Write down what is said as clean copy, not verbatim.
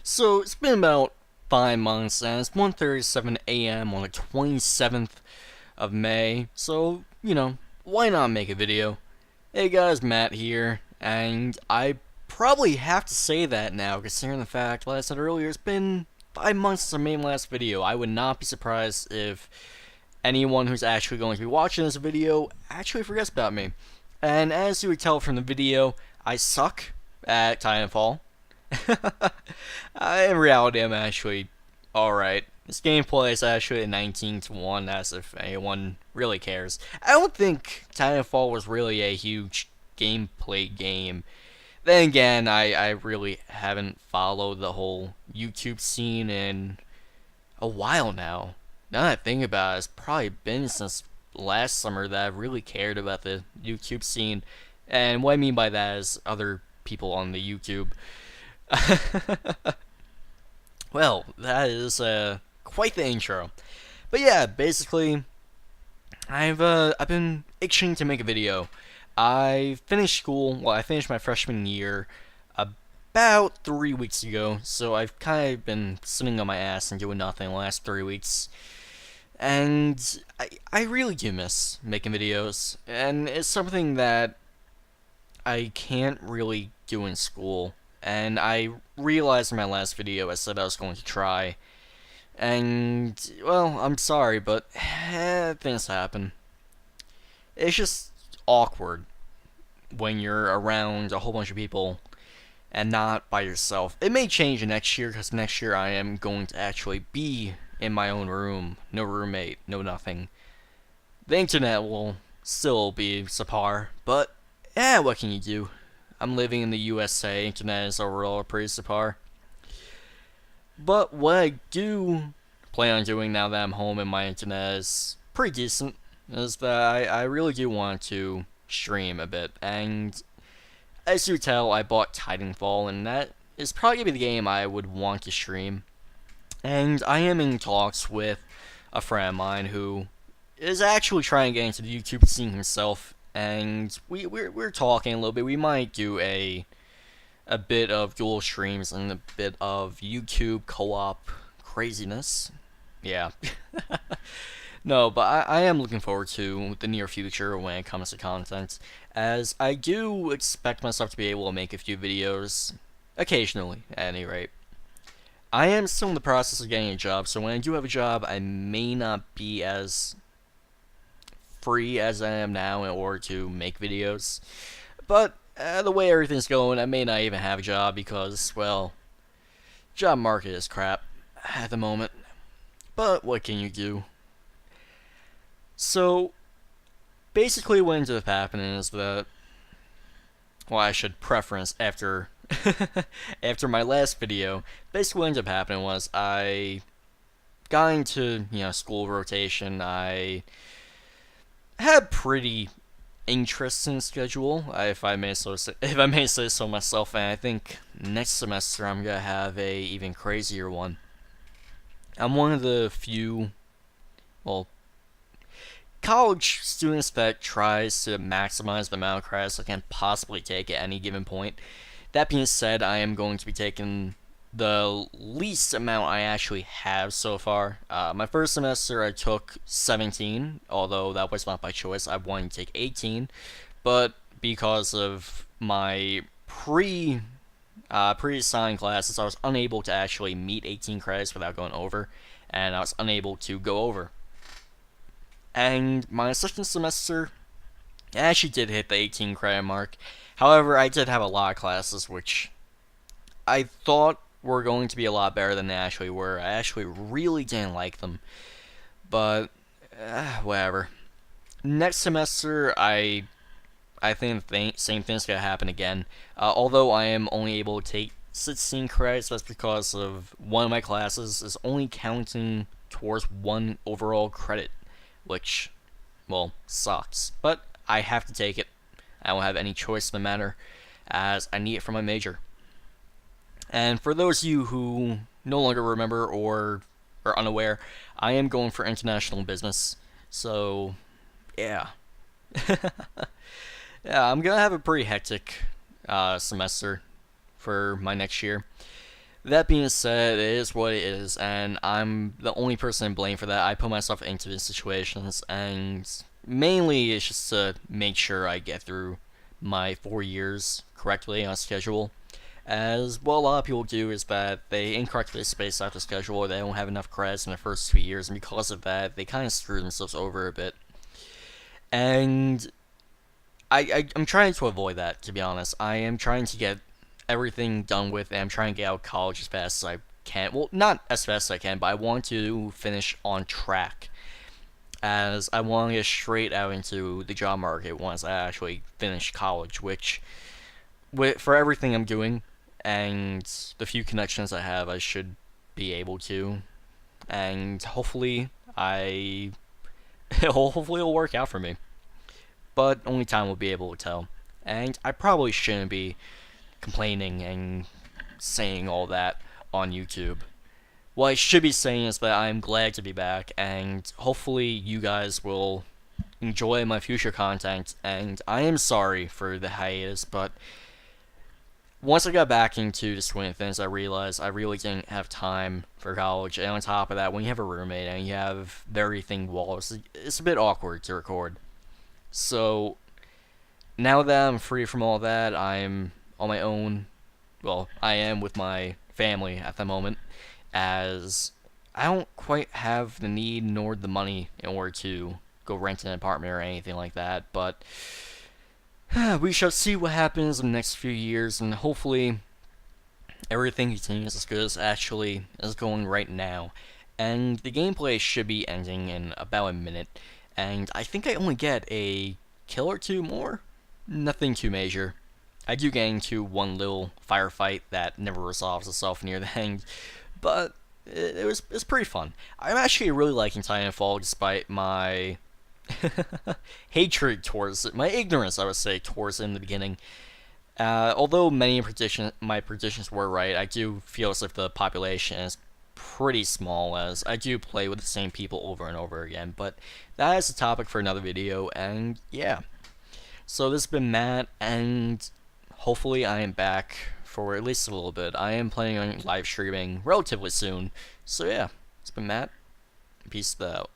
So it's been about 5 months, and it's 1:37 a.m. on the 27th of May. So why not make a video? Hey guys, Matt here, and I probably have to say that now, considering the fact, like I said earlier, it's been 5 months since I made my last video. I would not be surprised if anyone who's actually going to be watching this video actually forgets about me. And as you would tell from the video, I suck at Titanfall. In reality, I'm actually alright. This gameplay is actually a 19-1, as if anyone really cares. I don't think Titanfall was really a huge gameplay game. Then again, I really haven't followed the whole YouTube scene in a while now. Now that I think about it, it's probably been since last summer that I really cared about the YouTube scene. And what I mean by that is other people on the YouTube. Well, that is quite the intro. But yeah, basically, I've been itching to make a video. I finished school. Well, I finished my freshman year about 3 weeks ago, so I've kind of been sitting on my ass and doing nothing the last 3 weeks. And I really do miss making videos, and it's something that I can't really do in school. And I realized in my last video I said I was going to try. And, well, I'm sorry, but things happen. It's just awkward when you're around a whole bunch of people and not by yourself. It may change next year, because next year I am going to actually be in my own room. No roommate, no nothing. The internet will still be subpar, but what can you do? I'm living in the USA, internet is overall pretty subpar. But what I do plan on doing now that I'm home and my internet is pretty decent is that I really do want to stream a bit. And as you tell, I bought Titanfall, and that is probably going to be the game I would want to stream. And I am in talks with a friend of mine who is actually trying to get into the YouTube scene himself, and we're talking a little bit. We might do a bit of dual streams and a bit of YouTube co-op craziness. Yeah. No, but I am looking forward to the near future when it comes to content, as I do expect myself to be able to make a few videos occasionally, at any rate. I am still in the process of getting a job, so when I do have a job, I may not be as free as I am now in order to make videos. But the way everything's going, I may not even have a job because, well, job market is crap at the moment. But what can you do? So, basically what ended up happening is that, well, I should preference after after my last video, basically what ended up happening was I got into, school rotation. I had a pretty interesting schedule, if I may say so myself, and I think next semester I'm gonna have a even crazier one. I'm one of the few, well, college students that tries to maximize the amount of credits I can possibly take at any given point. That being said, I am going to be taking the least amount I actually have so far. My first semester I took 17, although that was not by choice. I wanted to take 18, but because of my pre-assigned classes, I was unable to actually meet 18 credits without going over, and I was unable to go over. And my second semester, I actually did hit the 18 credit mark. However, I did have a lot of classes which I thought were going to be a lot better than they actually were. I actually really didn't like them. But, whatever. Next semester, I think the same thing's going to happen again. Although I am only able to take 16 credits, that's because of one of my classes is only counting towards one overall credit, which, well, sucks. But I have to take it. I don't have any choice in the matter, as I need it for my major. And for those of you who no longer remember or are unaware, I am going for international business. So, yeah. Yeah, I'm gonna have a pretty hectic semester for my next year. That being said, it is what it is, and I'm the only person to blame for that. I put myself into these situations, and mainly it's just to make sure I get through my 4 years correctly on schedule. As what a lot of people do is that they incorrectly space out the schedule, or they don't have enough credits in the first 2 years, and because of that, they kind of screw themselves over a bit. And I'm trying to avoid that, to be honest. I am trying to get everything done with, and I'm trying to get out of college as fast as I can. Well, not as fast as I can, but I want to finish on track, as I want to get straight out into the job market once I actually finish college, which, for everything I'm doing and the few connections I have, I should be able to. And hopefully, hopefully it'll work out for me. But only time will be able to tell. And I probably shouldn't be complaining and saying all that on YouTube. What I should be saying is that I'm glad to be back, and hopefully you guys will enjoy my future content. And I am sorry for the hiatus, but once I got back into the swing of things, I realized I really didn't have time for college. And on top of that, when you have a roommate and you have very thin walls, it's a bit awkward to record. So now that I'm free from all that, I'm on my own. Well, I am with my family at the moment, as I don't quite have the need nor the money in order to go rent an apartment or anything like that. But we shall see what happens in the next few years, and hopefully everything continues as good as actually is going right now. And the gameplay should be ending in about a minute, and I think I only get a kill or two more. Nothing too major. I do get into one little firefight that never resolves itself near the end, but it's pretty fun. I'm actually really liking Titanfall despite my hatred towards it, my ignorance, I would say, towards it in the beginning. Although my predictions were right, I do feel as if the population is pretty small, as I do play with the same people over and over again. But that is a topic for another video, and yeah. So this has been Matt, and hopefully I am back for at least a little bit. I am planning on live streaming relatively soon. So yeah, it's been Matt. Peace out.